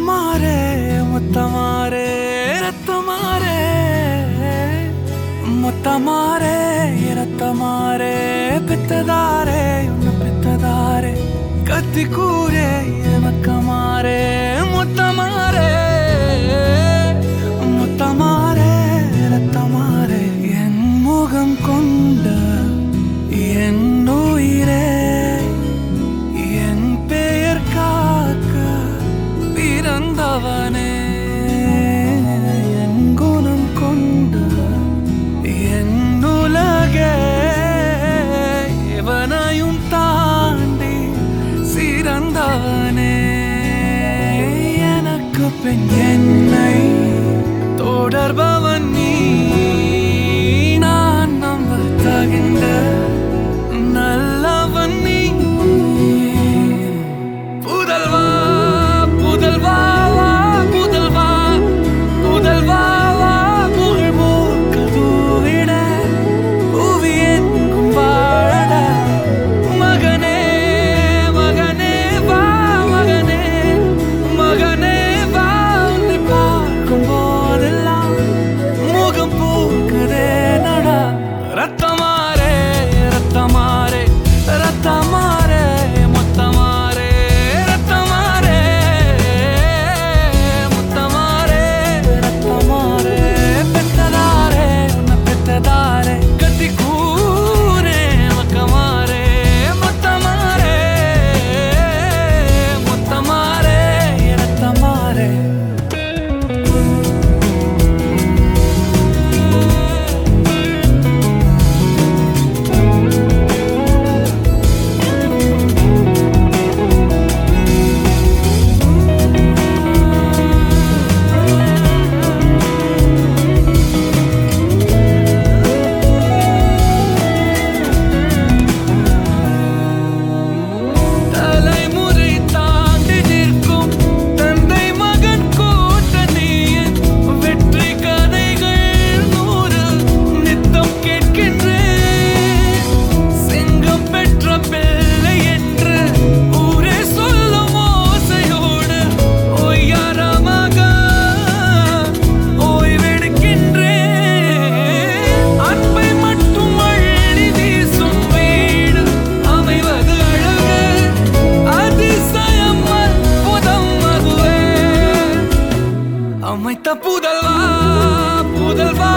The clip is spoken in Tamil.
ரத்தமாரே முத்தமாரே ரத்தமாரே முத்தமாரே ரத்தமாரே பித்ததாரே உன்னை பித்ததாரே கத்தி கூரே மக்கமாரே முத்தமாரே முத்தமாரே ரத்தமாரே என் முகம் கொண்ட என் உயிரே என் பெயர் காக்க பிறந்தவனே என் குணம் கொண்ட என் உலகே எவனையும் தாண்டி சிறந்தவனே எனக்கு பின் என்னை தொடர்பவன் நீ நான் நம்ப தகின்ற நல்லவன் நீ புதல்வா புதல்வா புதல்வா புதல்வா புகழ்மூக்க தூவிட புவி எங்கும் வாழட மகனே மகனே வா மகனே மகனே வா உன்னை பார்க்கும் போதெல்லாம் முகம் பூக்குதே நடா ரத்தமாரே ரத்தமாரே ரத்தமாரே முத்தமாரே ரத்தமாரே முத்தமாரே ரத்தமாரே பெத்ததாரே உன்னை பெத்ததாரே கத்தி கூரே மக்கமாரே முத்தமாரே முத்தமாரே ரத்தமாரே தலைமுறை தாண்டி நிற்கும் தந்தை மகன் கூட்டணியின் வெற்றி கதைகள் 100 நித்தம் கேட்கின்றேன் சிங்கம் பெற்ற பிள்ளை என்று ஊரே சொல்லும் ஓசையோடு ஒய்யாரமாக ஓய்வெடுக்கின்றேன் அன்பை மட்டும் அள்ளி வீசும் வீடு அமைவது அழகு அதிசயம் அற்புதம் அதுவே அமைத்த புதல்வா புதல்வா